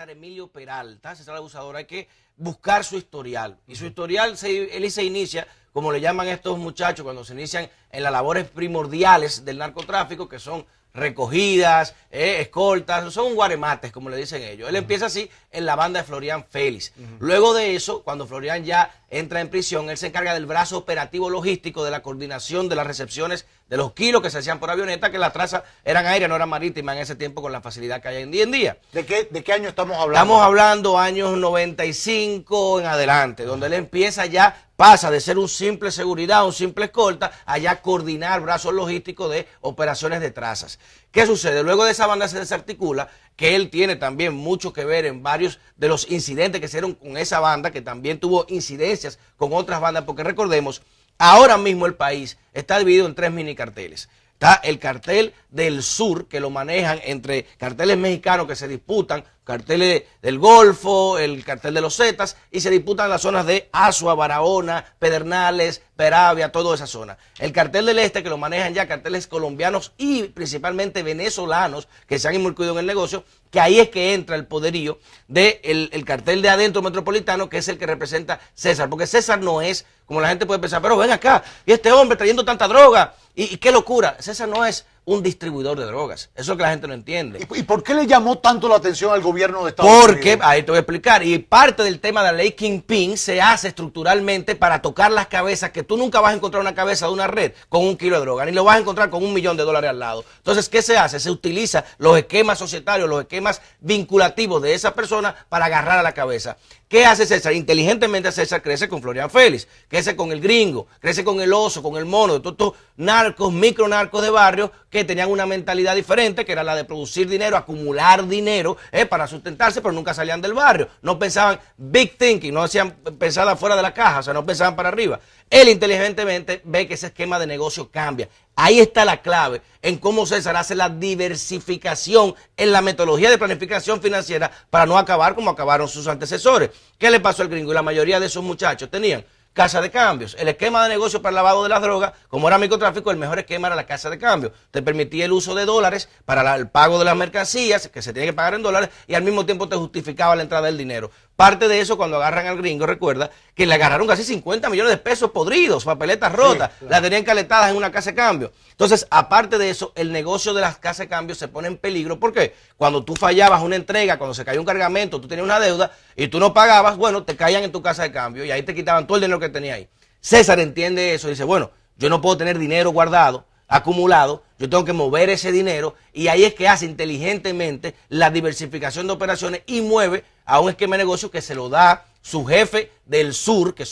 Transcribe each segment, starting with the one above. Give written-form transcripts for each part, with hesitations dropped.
César Emilio Peralta, César Abusador, hay que buscar su historial. Y su historial, él se inicia, como le llaman estos muchachos, cuando se inician en las labores primordiales del narcotráfico, que son recogidas, escoltas, son guaremates, como le dicen ellos. Él empieza así en la banda de Florian Félix. Luego de eso, cuando Florian ya entra en prisión, él se encarga del brazo operativo logístico, de la coordinación de las recepciones de los kilos que se hacían por avioneta, que las trazas eran aéreas, no eran marítimas en ese tiempo con la facilidad que hay hoy en día. ¿De qué año estamos hablando? Estamos hablando años 95 en adelante, donde él empieza ya, pasa de ser un simple seguridad, un simple escolta, a ya coordinar brazos logísticos de operaciones de trazas. ¿Qué sucede? Luego de esa banda se desarticula, que él tiene también mucho que ver en varios de los incidentes que se dieron con esa banda, que también tuvo incidencias con otras bandas, porque recordemos, ahora mismo el país está dividido en 3 mini carteles. Está el cartel del sur, que lo manejan entre carteles mexicanos que se disputan, carteles del Golfo, el cartel de los Zetas, y se disputan las zonas de Azua, Barahona, Pedernales, Peravia, toda esa zona. El cartel del este, que lo manejan ya carteles colombianos y principalmente venezolanos, que se han inmiscuido en el negocio, que ahí es que entra el poderío del cartel de adentro metropolitano, que es el que representa César, porque César no es, como la gente puede pensar, pero ven acá, y este hombre trayendo tanta droga, y qué locura. César no es un distribuidor de drogas. Eso es lo que la gente no entiende. ¿Y por qué le llamó tanto la atención al gobierno de Estados Unidos? Porque, ahí te voy a explicar, y parte del tema de la ley Kingpin se hace estructuralmente para tocar las cabezas, que tú nunca vas a encontrar una cabeza de una red con 1 kilo de droga, ni lo vas a encontrar con $1 millón al lado. Entonces, ¿qué se hace? Se utiliza los esquemas societarios, los esquemas vinculativos de esa persona para agarrar a la cabeza. ¿Qué hace César? Inteligentemente César crece con Florian Félix, crece con el Gringo, crece con el Oso, con el Mono, de todos estos narcos, micronarcos de barrio que tenían una mentalidad diferente, que era la de producir dinero, acumular dinero para sustentarse, pero nunca salían del barrio. No pensaban big thinking, no hacían pensar fuera de la caja, o sea, no pensaban para arriba. Él inteligentemente ve que ese esquema de negocio cambia. Ahí está la clave en cómo César hace la diversificación en la metodología de planificación financiera para no acabar como acabaron sus antecesores. ¿Qué le pasó al Gringo? Y la mayoría de esos muchachos tenían casa de cambios. El esquema de negocio para el lavado de las drogas, como era microtráfico, el mejor esquema era la casa de cambio. Te permitía el uso de dólares para el pago de las mercancías, que se tiene que pagar en dólares, y al mismo tiempo te justificaba la entrada del dinero. Parte de eso, cuando agarran al Gringo, recuerda que le agarraron casi 50 millones de pesos podridos, papeletas rotas, sí, claro. Las tenían caletadas en una casa de cambio. Entonces, aparte de eso, el negocio de las casas de cambio se pone en peligro. ¿Por qué? Cuando tú fallabas una entrega, cuando se cayó un cargamento, tú tenías una deuda y tú no pagabas, bueno, te caían en tu casa de cambio y ahí te quitaban todo el dinero que tenía ahí. César entiende eso y dice, bueno, yo no puedo tener dinero guardado, acumulado, yo tengo que mover ese dinero, y ahí es que hace inteligentemente la diversificación de operaciones y mueve a un esquema de negocio que se lo da su jefe del sur, que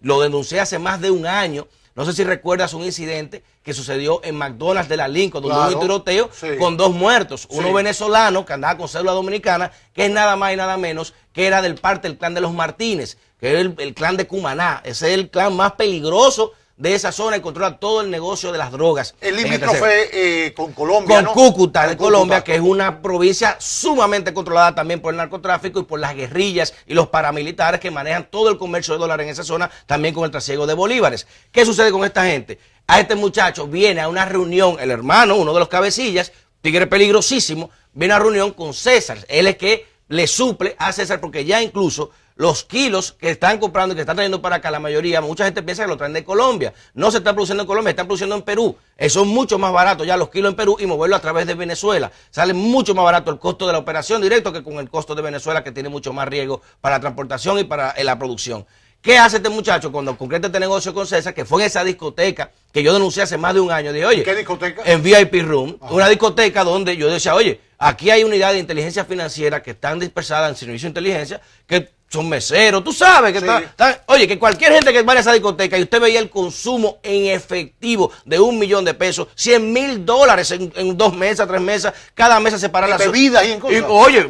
lo denuncié hace más de un año. No sé si recuerdas un incidente que sucedió en McDonald's de la Lincoln, donde hubo un tiroteo con 2 muertos. Uno venezolano que andaba con cédula dominicana, que es nada más y nada menos que era del parte del clan de los Martínez, que es el clan de Cumaná. Ese es el clan más peligroso de esa zona y controla todo el negocio de las drogas. El limítrofe con Colombia, con ¿no? Cúcuta de Colombia, que es una provincia sumamente controlada también por el narcotráfico y por las guerrillas y los paramilitares que manejan todo el comercio de dólares en esa zona, también con el trasiego de bolívares. ¿Qué sucede con esta gente? A este muchacho viene a una reunión, el hermano, uno de los cabecillas, tigre peligrosísimo, viene a una reunión con César. Él es que le suple a César, porque ya incluso los kilos que están comprando y que están trayendo para acá, la mayoría, mucha gente piensa que lo traen de Colombia. No se están produciendo en Colombia, están produciendo en Perú. Son mucho más baratos ya los kilos en Perú, y moverlo a través de Venezuela. Sale mucho más barato el costo de la operación directo que con el costo de Venezuela, que tiene mucho más riesgo para la transportación y para la producción. ¿Qué hace este muchacho cuando concreta este negocio con César? Que fue en esa discoteca que yo denuncié hace más de un año. Dije, oye, ¿qué discoteca? En VIP Room, una discoteca donde yo decía, oye, aquí hay unidades de inteligencia financiera que están dispersadas en servicio de inteligencia, que son meseros, tú sabes que oye, que cualquier gente que vaya a esa discoteca y usted veía el consumo en efectivo de $1 millón, $100,000 en 2 mesas, 3 mesas, cada mesa separada. Bebidas y en cosas. Oye,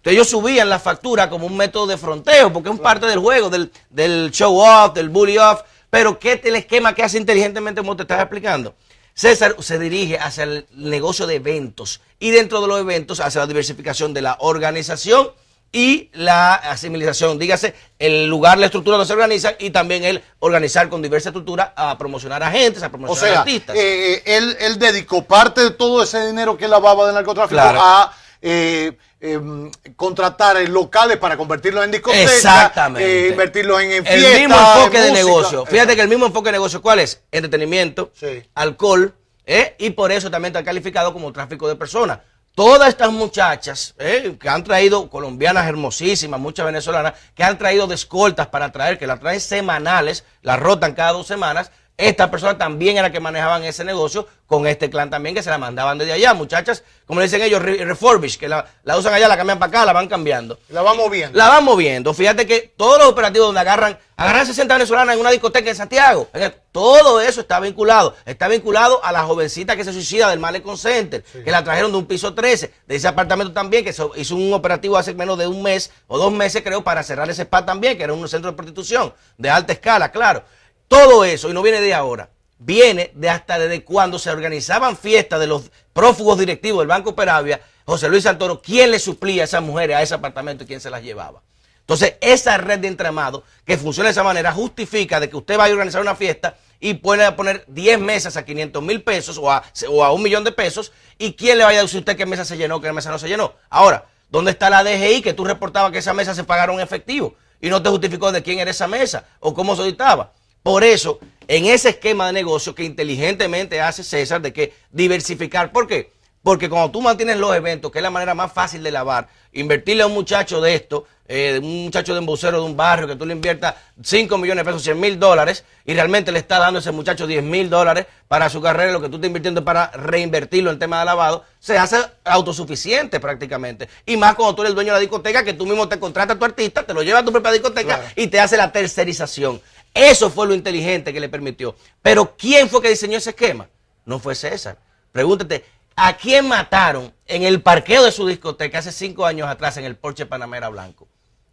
ellos subían la factura como un método de fronteo, porque es parte del juego, del show off, del bully off. Pero ¿qué es el esquema que hace inteligentemente, como te estás explicando? César se dirige hacia el negocio de eventos, y dentro de los eventos hace la diversificación de la organización y la asimilización, dígase, el lugar, la estructura donde se organizan, y también el organizar con diversas estructuras a promocionar agentes, a promocionar artistas. Él dedicó parte de todo ese dinero que él lavaba del narcotráfico a contratar locales para convertirlos en discotecas, exactamente, invertirlos en fiestas, el mismo enfoque de música. negocio. Fíjate que el mismo enfoque de negocio, ¿cuál es? Entretenimiento, sí, alcohol, y por eso también está calificado como tráfico de personas. Todas estas muchachas que han traído, colombianas hermosísimas, muchas venezolanas, que han traído de escoltas para traer, que las traen semanales, las rotan cada 2 semanas. Estas personas también eran las que manejaban ese negocio con este clan también, que se la mandaban desde allá. Muchachas, como le dicen ellos, refurbish, que la usan allá, la cambian para acá, la van cambiando. La van moviendo. La van moviendo. Fíjate que todos los operativos donde agarran 60 venezolanas en una discoteca en Santiago, todo eso está vinculado a la jovencita que se suicida del Malecon Center, sí, que la trajeron de un piso 13, de ese apartamento también, que hizo un operativo hace menos de 1 mes o 2 meses, creo, para cerrar ese spa también, que era un centro de prostitución de alta escala, claro. Todo eso, y no viene de ahora, viene de hasta desde cuando se organizaban fiestas de los prófugos directivos del Banco Peravia, José Luis Santoro, ¿quién le suplía a esas mujeres a ese apartamento y quién se las llevaba? Entonces, esa red de entramado que funciona de esa manera justifica de que usted vaya a organizar una fiesta y puede poner 10 mesas a 500,000 pesos o a 1,000,000 de pesos, y quién le vaya a decir a usted qué mesa se llenó, qué mesa no se llenó. Ahora, ¿dónde está la DGI que tú reportabas que esa mesa se pagaron en efectivo y no te justificó de quién era esa mesa o cómo se auditaba? Por eso, en ese esquema de negocio que inteligentemente hace César de que diversificar, ¿por qué? Porque cuando tú mantienes los eventos, que es la manera más fácil de lavar, invertirle a un muchacho de esto, un muchacho de embocero de un barrio, que tú le inviertas 5 millones de pesos, 100,000 dólares, y realmente le está dando a ese muchacho 10,000 dólares para su carrera, lo que tú estás invirtiendo es para reinvertirlo en tema de lavado, se hace autosuficiente prácticamente. Y más cuando tú eres el dueño de la discoteca, que tú mismo te contratas a tu artista, te lo llevas a tu propia discoteca, claro, y te hace la tercerización. Eso fue lo inteligente que le permitió. Pero ¿quién fue que diseñó ese esquema? No fue César. Pregúntate, ¿a quién mataron en el parqueo de su discoteca hace 5 años atrás en el Porsche Panamera Blanco?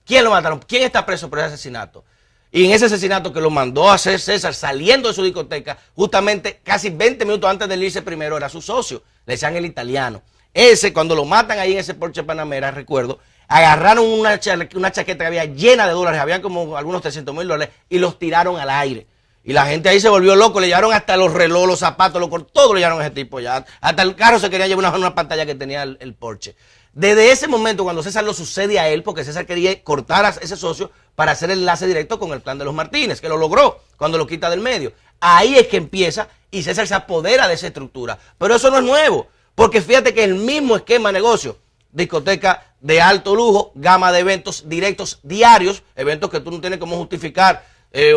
¿Quién lo mataron? ¿Quién está preso por ese asesinato? Y en ese asesinato que lo mandó a hacer César saliendo de su discoteca, justamente casi 20 minutos antes de irse primero, era su socio, le decían el italiano. Ese, cuando lo matan ahí en ese Porsche Panamera, recuerdo, agarraron una chaqueta que había llena de dólares, habían como algunos 300,000 dólares, y los tiraron al aire. Y la gente ahí se volvió loco, le llevaron hasta los relojes, los zapatos, todo le llevaron a ese tipo ya. Hasta el carro se quería llevar una pantalla que tenía el Porsche. Desde ese momento, cuando César lo sucede a él, porque César quería cortar a ese socio para hacer el enlace directo con el plan de los Martínez, que lo logró cuando lo quita del medio. Ahí es que empieza y César se apodera de esa estructura. Pero eso no es nuevo, porque fíjate que el mismo esquema de negocio, discoteca de alto lujo, gama de eventos directos diarios, eventos que tú no tienes cómo justificar,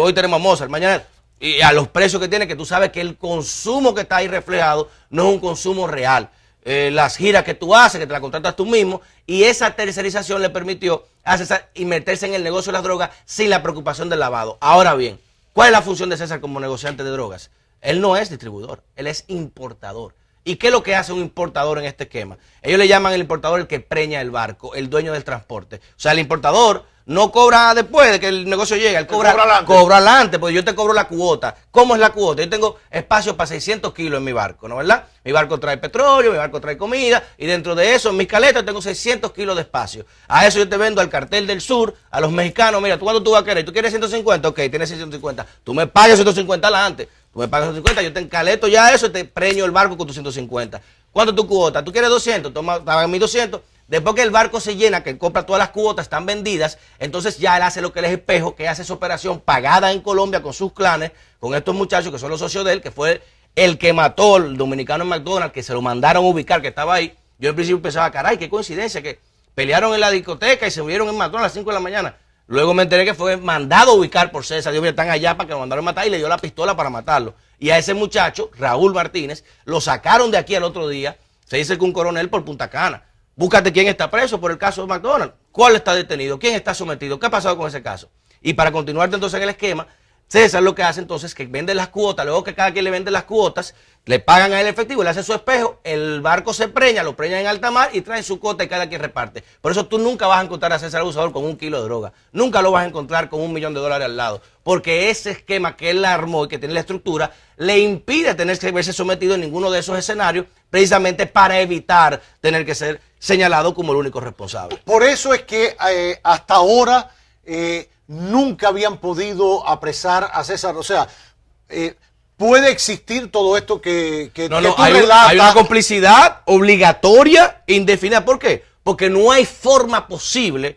hoy tenemos a Mozart, mañana, y a los precios que tiene, que tú sabes que el consumo que está ahí reflejado no es un consumo real. Las giras que tú haces, que te las contratas tú mismo, y esa tercerización le permitió a César y meterse en el negocio de las drogas sin la preocupación del lavado. Ahora bien, ¿cuál es la función de César como negociante de drogas? Él no es distribuidor, él es importador. ¿Y qué es lo que hace un importador en este esquema? Ellos le llaman el importador el que preña el barco, el dueño del transporte. O sea, el importador no cobra después de que el negocio llega, él cobra adelante, porque yo te cobro la cuota. ¿Cómo es la cuota? Yo tengo espacio para 600 kilos en mi barco, ¿no verdad? Mi barco trae petróleo, mi barco trae comida, y dentro de eso, en mis caletas, tengo 600 kilos de espacio. A eso yo te vendo al cartel del sur, a los mexicanos, mira, ¿tú cuánto tú vas a querer? ¿Tú quieres 150? Ok, tienes 150. Tú me pagas 150 adelante. Tú me pagas 150, yo te encaleto ya eso y te preño el barco con tus 150. ¿Cuánto tu cuota? ¿Tú quieres 200? Toma, paga 1,200. Después que el barco se llena, que él compra todas las cuotas, están vendidas, entonces ya él hace lo que él es espejo, que hace esa operación pagada en Colombia con sus clanes, con estos muchachos que son los socios de él, que fue el que mató al dominicano en McDonald's, que se lo mandaron a ubicar, que estaba ahí. Yo al principio pensaba, caray, qué coincidencia, que pelearon en la discoteca y se vieron en McDonald's a las 5 de la mañana. Luego me enteré que fue mandado a ubicar por César. Dios mío, están allá para que lo mandaron a matar, y le dio la pistola para matarlo. Y a ese muchacho, Raúl Martínez, lo sacaron de aquí al otro día. Se dice que un coronel por Punta Cana. Búscate quién está preso por el caso de McDonald's. ¿Cuál está detenido? ¿Quién está sometido? ¿Qué ha pasado con ese caso? Y para continuar entonces en el esquema, César lo que hace entonces es que vende las cuotas, luego que cada quien le vende las cuotas, le pagan a él efectivo, le hace su espejo, el barco se preña, lo preña en alta mar y trae su cuota y cada quien reparte. Por eso tú nunca vas a encontrar a César Abusador con 1 kilo de droga, nunca lo vas a encontrar con $1,000,000 al lado, porque ese esquema que él armó y que tiene la estructura, le impide tener que verse sometido en ninguno de esos escenarios, precisamente para evitar tener que ser señalado como el único responsable. Por eso es que hasta ahora nunca habían podido apresar a César, o sea, puede existir todo esto que No, tú hay relatas. una complicidad obligatoria, indefinida. ¿Por qué? Porque no hay forma posible,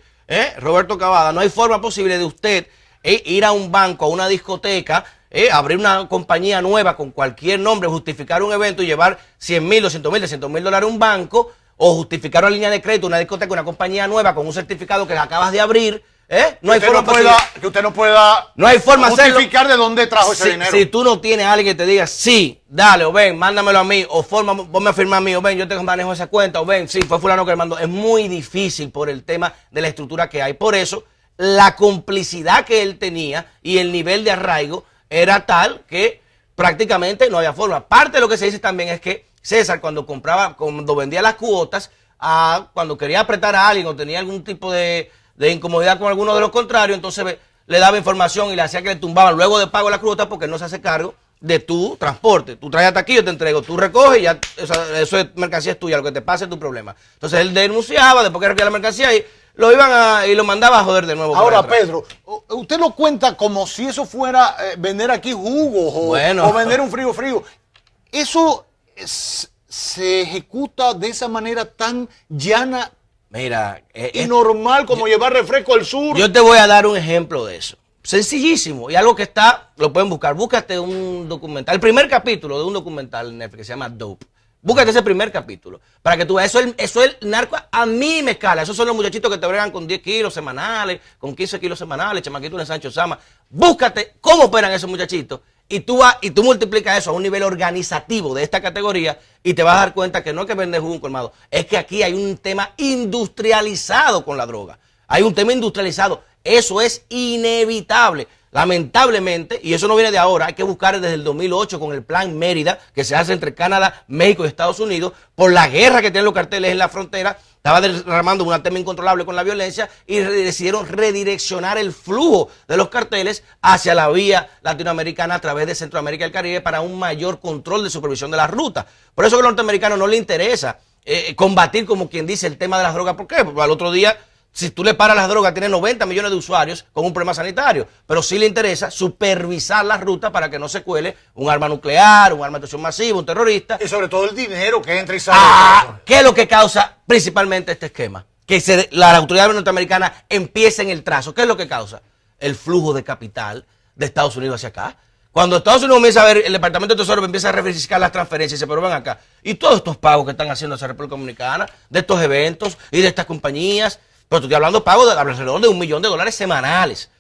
Roberto Cavada, no hay forma posible de usted ir a un banco, a una discoteca, abrir una compañía nueva con cualquier nombre, justificar un evento y llevar 100,000, 200,000, 300,000 dólares a un banco, o justificar una línea de crédito, una discoteca, una compañía nueva con un certificado que acabas de abrir. No hay forma que usted no pueda no hay forma justificar de dónde trajo ese dinero. Si tú no tienes a alguien que te diga, sí, dale, o ven, mándamelo a mí, o ponme a firmar a mí, o ven, yo te manejo esa cuenta, o ven, sí, fue fulano que le mandó. Es muy difícil por el tema de la estructura que hay. Por eso, la complicidad que él tenía y el nivel de arraigo era tal que prácticamente no había forma. Parte de lo que se dice también es que César, cuando vendía las cuotas, cuando quería apretar a alguien o tenía algún tipo de incomodidad con alguno de los contrarios, entonces le daba información y le hacía que le tumbaban luego de pago la cuota, porque no se hace cargo de tu transporte. Tú traes hasta aquí, yo te entrego, tú recoges y ya, eso es mercancía es tuya, lo que te pase es tu problema. Entonces él denunciaba, después que recogía la mercancía y lo mandaba a joder de nuevo. Ahora, Pedro, usted lo cuenta como si eso fuera vender aquí jugos o vender un frío. Eso se ejecuta de esa manera tan llana. Mira, y normal como llevar refresco al sur. Yo te voy a dar un ejemplo de eso. Sencillísimo. Y algo que lo pueden buscar. Búscate un documental. El primer capítulo de un documental en Netflix que se llama Dope. Búscate ese primer capítulo. Para que tú veas. Eso es el narco a mí me escala. Esos son los muchachitos que te bregan con 10 kilos semanales, con 15 kilos semanales, chamaquitos de Sancho Sama. Búscate cómo operan esos muchachitos. Y tú multiplicas eso a un nivel organizativo de esta categoría y te vas a dar cuenta que no es que vende jugo colmado, es que aquí hay un tema industrializado con la droga. Hay un tema industrializado. Eso es inevitable. Lamentablemente, y eso no viene de ahora, hay que buscar desde el 2008 con el Plan Mérida, que se hace entre Canadá, México y Estados Unidos, por la guerra que tienen los carteles en la frontera. Estaba derramando un tema incontrolable con la violencia y decidieron redireccionar el flujo de los carteles hacia la vía latinoamericana a través de Centroamérica y el Caribe para un mayor control de supervisión de las rutas. Por eso que a los norteamericanos no les interesa combatir, como quien dice, el tema de las drogas. ¿Por qué? Porque al otro día, si tú le paras las drogas, tienes 90 millones de usuarios con un problema sanitario. Pero sí le interesa supervisar las rutas para que no se cuele un arma nuclear, un arma de destrucción masiva, un terrorista. Y sobre todo el dinero que entra y sale. ¿Qué es lo que causa principalmente este esquema? Que la autoridad norteamericana empiece en el trazo. ¿Qué es lo que causa? El flujo de capital de Estados Unidos hacia acá. Cuando Estados Unidos comienza a ver, el Departamento de Tesoro empieza a verificar las transferencias y dice, pero ven acá, y todos estos pagos que están haciendo esa República Dominicana, de estos eventos y de estas compañías, pero tú estoy hablando de pagos de alrededor de $1 millón semanales,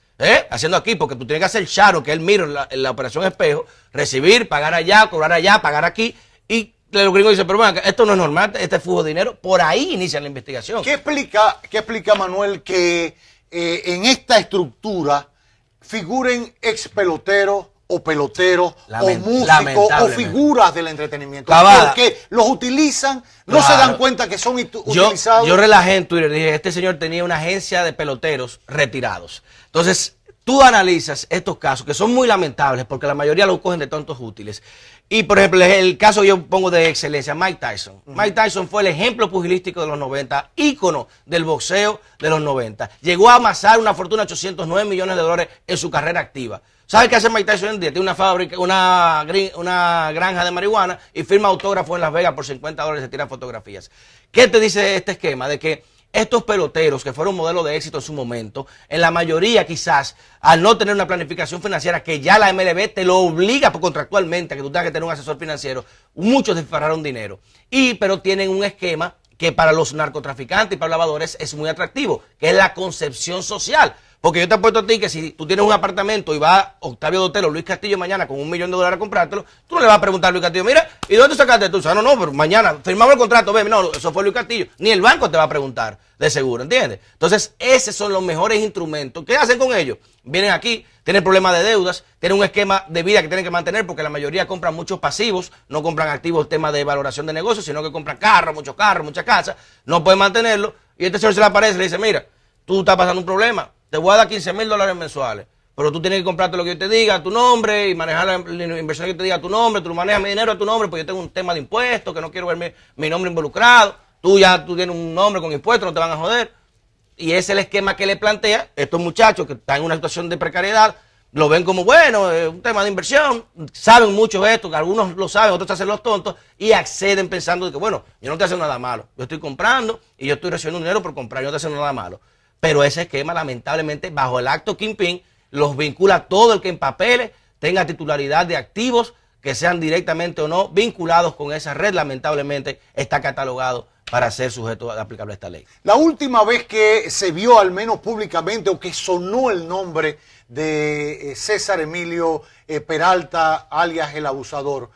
haciendo aquí, porque tú tienes que hacer el charo, que es el miro en la operación espejo, recibir, pagar allá, cobrar allá, pagar aquí, y los gringos dicen, pero bueno, esto no es normal, este flujo de dinero, por ahí inicia la investigación. ¿Qué explica Manuel, que en esta estructura figuren ex peloteros o peloteros o músicos o figuras del entretenimiento? Cavada. Porque los utilizan, no se dan cuenta que son utilizados. Yo relajé en Twitter, dije, este señor tenía una agencia de peloteros retirados. Entonces, tú analizas estos casos, que son muy lamentables, porque la mayoría los cogen de tontos útiles. Y, por ejemplo, el caso yo pongo de excelencia, Mike Tyson. Mike Tyson fue el ejemplo pugilístico de los 90, ícono del boxeo de los 90. Llegó a amasar una fortuna de $809 millones en su carrera activa. ¿Sabes qué hace Mike Tyson hoy en día? Tiene una fábrica, una granja de marihuana y firma autógrafos en Las Vegas por $50 y se tira fotografías. ¿Qué te dice este esquema? De que estos peloteros que fueron modelos de éxito en su momento, en la mayoría quizás, al no tener una planificación financiera que ya la MLB te lo obliga contractualmente a que tú tengas que tener un asesor financiero, muchos desfarraron dinero. Pero tienen un esquema que para los narcotraficantes y para los lavadores es muy atractivo, que es la concepción social. Porque yo te apuesto a ti que si tú tienes un apartamento y va Octavio Dotelo o Luis Castillo mañana con $1 millón a comprártelo, tú no le vas a preguntar a Luis Castillo, mira, ¿y dónde sacaste tú? O sea, no, pero mañana firmamos el contrato, ve, no, eso fue Luis Castillo. Ni el banco te va a preguntar, de seguro, ¿entiendes? Entonces, esos son los mejores instrumentos. ¿Qué hacen con ellos? Vienen aquí, tienen problemas de deudas, tienen un esquema de vida que tienen que mantener, porque la mayoría compran muchos pasivos, no compran activos temas de valoración de negocios, sino que compran muchas casas, no pueden mantenerlo, y este señor se le aparece y le dice, mira, tú estás pasando un problema, te voy a dar $15,000 mensuales, pero tú tienes que comprarte lo que yo te diga a tu nombre y manejar la inversión que te diga a tu nombre, tú manejas mi dinero a tu nombre, porque yo tengo un tema de impuestos, que no quiero ver mi nombre involucrado, tú tienes un nombre con impuestos, no te van a joder. Y ese es el esquema que le plantea estos muchachos que están en una situación de precariedad, lo ven como, bueno, un tema de inversión, saben mucho esto, que algunos lo saben, otros se hacen los tontos, y acceden pensando que, bueno, yo no estoy haciendo nada malo, yo estoy comprando y yo estoy recibiendo dinero por comprar, yo no estoy haciendo nada malo. Pero ese esquema, lamentablemente, bajo el acto Kingpin, los vincula a todo el que en papeles tenga titularidad de activos que sean directamente o no vinculados con esa red, lamentablemente está catalogado para ser sujeto aplicable a esta ley. La última vez que se vio, al menos públicamente, o que sonó el nombre de César Emilio Peralta, alias el abusador,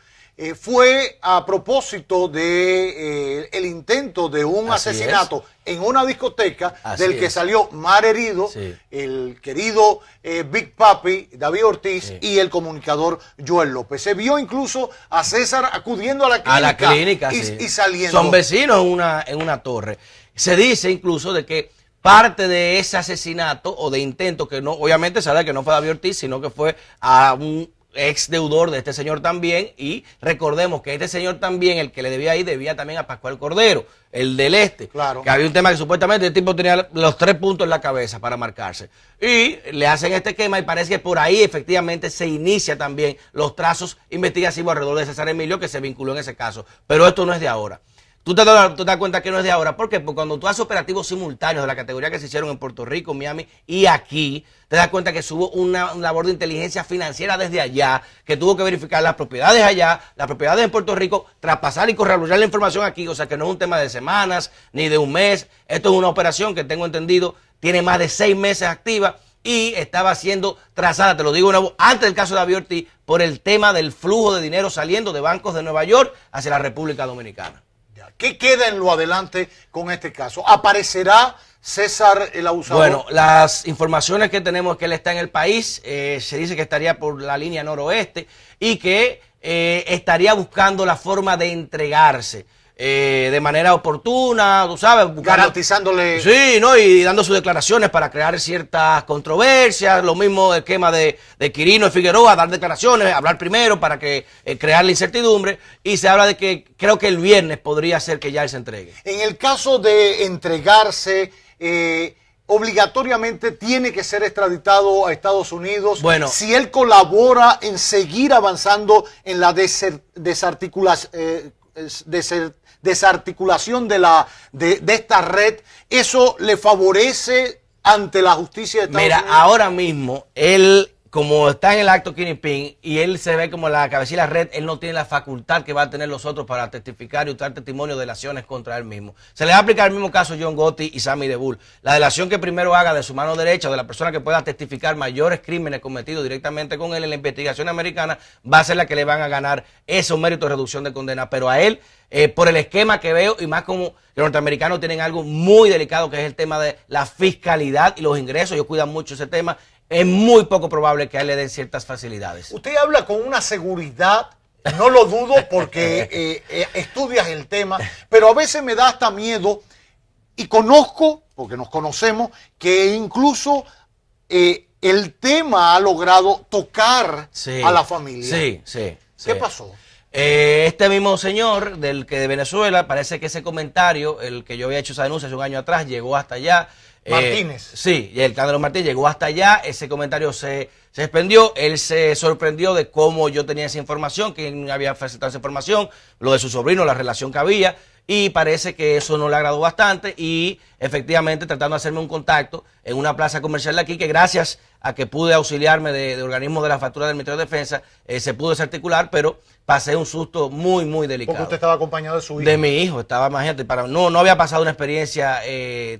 fue a propósito de el intento de un asesinato en una discoteca del que salió mal herido el querido Big Papi David Ortiz y el comunicador Joel López. Se vio incluso a César acudiendo a la clínica y saliendo. Son vecinos en una torre. Se dice incluso de que parte de ese asesinato o de intento, que no, obviamente sabe que no fue David Ortiz, sino que fue a un ex deudor de este señor también, y recordemos que este señor también, el que le debía ahí, debía también a Pascual Cordero, el del este, claro. Que había un tema que supuestamente el tipo tenía los 3 puntos en la cabeza para marcarse, y le hacen este esquema y parece que por ahí efectivamente se inicia también los trazos investigativos alrededor de César Emilio, que se vinculó en ese caso, pero esto no es de ahora. Tú te das cuenta que no es de ahora. ¿Por qué? Porque cuando tú haces operativos simultáneos de la categoría que se hicieron en Puerto Rico, Miami y aquí, te das cuenta que hubo una labor de inteligencia financiera desde allá, que tuvo que verificar las propiedades allá, las propiedades en Puerto Rico, traspasar y corroborar la información aquí. O sea que no es un tema de semanas ni de un mes. Esto es una operación que tengo entendido tiene más de 6 meses activa y estaba siendo trazada, te lo digo de nuevo, antes del caso de David Ortiz, por el tema del flujo de dinero saliendo de bancos de Nueva York hacia la República Dominicana. ¿Qué queda en lo adelante con este caso? ¿Aparecerá César el abusador? Bueno, las informaciones que tenemos es que él está en el país, se dice que estaría por la línea noroeste y que estaría buscando la forma de entregarse de manera oportuna, tú sabes. Garantizándole. Sí, ¿no? Y dando sus declaraciones para crear ciertas controversias, lo mismo el esquema de Quirino y Figueroa, dar declaraciones, hablar primero para que crear la incertidumbre, y se habla de que creo que el viernes podría ser que ya él se entregue. En el caso de entregarse, obligatoriamente tiene que ser extraditado a Estados Unidos. Bueno, si él colabora en seguir avanzando en la desarticulación de esta red, ¿eso le favorece ante la justicia de Estados Unidos? Mira, ahora mismo, él, como está en el acto Kingpin y él se ve como la cabecilla de la red, él no tiene la facultad que va a tener los otros para testificar y usar testimonio de delaciones contra él mismo. Se le va a aplicar el mismo caso a John Gotti y Sammy DeBull. La delación que primero haga de su mano derecha o de la persona que pueda testificar mayores crímenes cometidos directamente con él en la investigación americana va a ser la que le van a ganar esos méritos de reducción de condena. Pero a él, por el esquema que veo, y más como los norteamericanos tienen algo muy delicado que es el tema de la fiscalidad y los ingresos, ellos cuidan mucho ese tema, es muy poco probable que a él le den ciertas facilidades. Usted habla con una seguridad, no lo dudo porque estudias el tema, pero a veces me da hasta miedo, y conozco, porque nos conocemos, que incluso el tema ha logrado tocar a la familia. Sí. ¿Qué pasó? Este mismo señor de Venezuela, parece que ese comentario, el que yo había hecho esa denuncia hace un año atrás, llegó hasta allá. Martínez. Sí, el Candelo Martínez llegó hasta allá, ese comentario se expendió, él se sorprendió de cómo yo tenía esa información, quién había facilitado esa información, lo de su sobrino, la relación que había, y parece que eso no le agradó bastante, y efectivamente tratando de hacerme un contacto en una plaza comercial de aquí, que gracias a que pude auxiliarme de organismos de la factura del Ministerio de Defensa, se pudo desarticular, pero pasé un susto muy, muy delicado. Porque usted estaba acompañado de su hijo. De mi hijo, estaba, imagínate, no había pasado una experiencia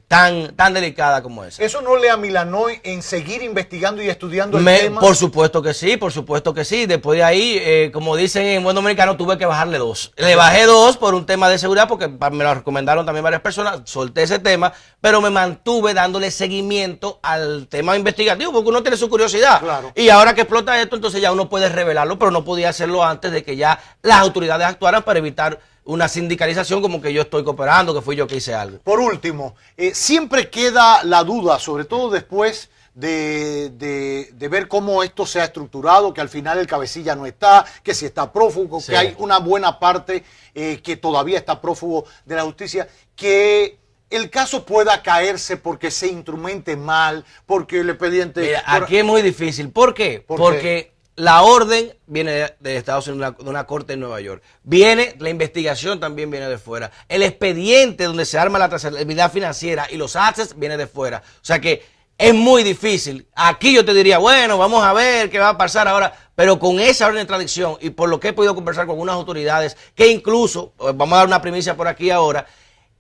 tan delicada como esa. ¿Eso no le amilanó en seguir investigando y estudiando el tema? Por supuesto que sí, por supuesto que sí. Después de ahí, como dicen en buen dominicano, tuve que bajarle 2. Le bajé 2 por un tema de seguridad, porque me lo recomendaron también varias personas, solté ese tema, pero me mantuve dándole seguimiento al tema investigativo, porque uno tiene su curiosidad. Claro. Y ahora que explota esto, entonces ya uno puede revelarlo, pero no podía hacerlo antes de que ya las autoridades actuaran para evitar una sindicalización como que yo estoy cooperando, que fui yo que hice algo. Por último, siempre queda la duda, sobre todo después de ver cómo esto se ha estructurado, que al final el cabecilla no está, que si está prófugo, sí, que hay una buena parte que todavía está prófugo de la justicia, que el caso pueda caerse porque se instrumente mal, porque el expediente... Mira, aquí es muy difícil. ¿Por qué? Porque la orden viene de Estados Unidos, de una corte en Nueva York. La investigación también viene de fuera. El expediente donde se arma la trazabilidad financiera y los assets viene de fuera. O sea que es muy difícil. Aquí yo te diría, bueno, vamos a ver qué va a pasar ahora. Pero con esa orden de extradición y por lo que he podido conversar con algunas autoridades, que incluso, vamos a dar una primicia por aquí ahora,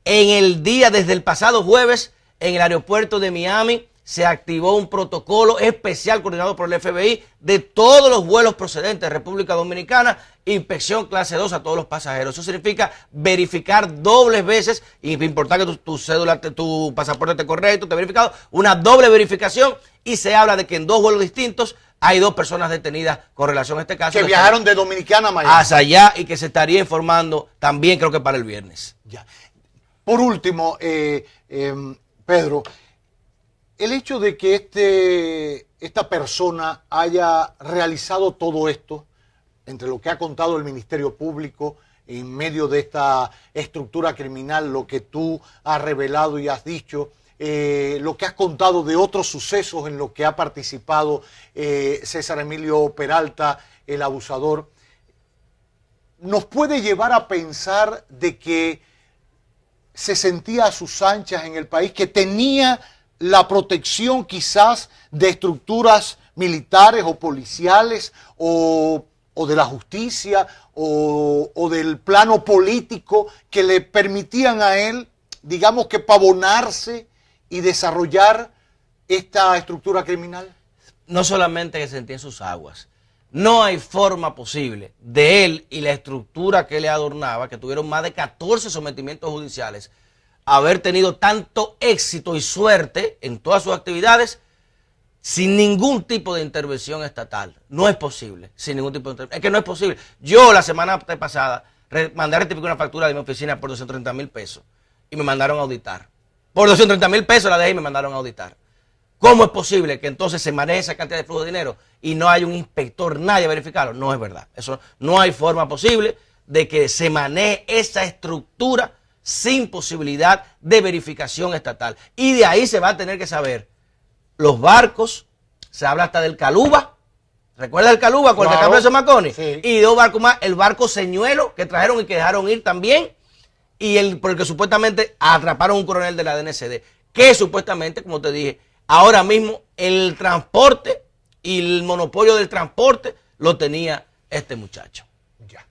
en el día, desde el pasado jueves, en el aeropuerto de Miami, se activó un protocolo especial coordinado por el FBI de todos los vuelos procedentes de República Dominicana, inspección clase 2 a todos los pasajeros. Eso significa verificar dobles veces, y importar que tu cédula, tu pasaporte esté correcto, esté verificado, una doble verificación, y se habla de que en 2 vuelos distintos hay 2 personas detenidas con relación a este caso. Que viajaron de Dominicana a Miami. Hacia allá, y que se estaría informando también, creo que para el viernes. Ya. Por último, Pedro, el hecho de que esta persona haya realizado todo esto, entre lo que ha contado el Ministerio Público, en medio de esta estructura criminal, lo que tú has revelado y has dicho, lo que has contado de otros sucesos en los que ha participado César Emilio Peralta, el abusador, nos puede llevar a pensar de que se sentía a sus anchas en el país, que tenía la protección quizás de estructuras militares o policiales o de la justicia o del plano político que le permitían a él, digamos que pavonarse y desarrollar esta estructura criminal. No solamente que se sentía en sus aguas, no hay forma posible de él y la estructura que le adornaba, que tuvieron más de 14 sometimientos judiciales, haber tenido tanto éxito y suerte en todas sus actividades sin ningún tipo de intervención estatal. No es posible, sin ningún tipo de intervención. Es que no es posible. Yo la semana pasada mandé a rectificar una factura de mi oficina por 230,000 pesos y me mandaron a auditar. Por 230,000 pesos la dejé y me mandaron a auditar. ¿Cómo es posible que entonces se maneje esa cantidad de flujo de dinero y no hay un inspector, nadie a verificarlo? No es verdad. Eso no hay forma posible de que se maneje esa estructura sin posibilidad de verificación estatal. Y de ahí se va a tener que saber los barcos, se habla hasta del Caluba. ¿Recuerda el Caluba con el que está preso Maconi? Sí. Y 2 barcos más, el barco Señuelo que trajeron y que dejaron ir también, y por el que supuestamente atraparon un coronel de la DNCD, que supuestamente, como te dije, ahora mismo el transporte y el monopolio del transporte lo tenía este muchacho. Ya.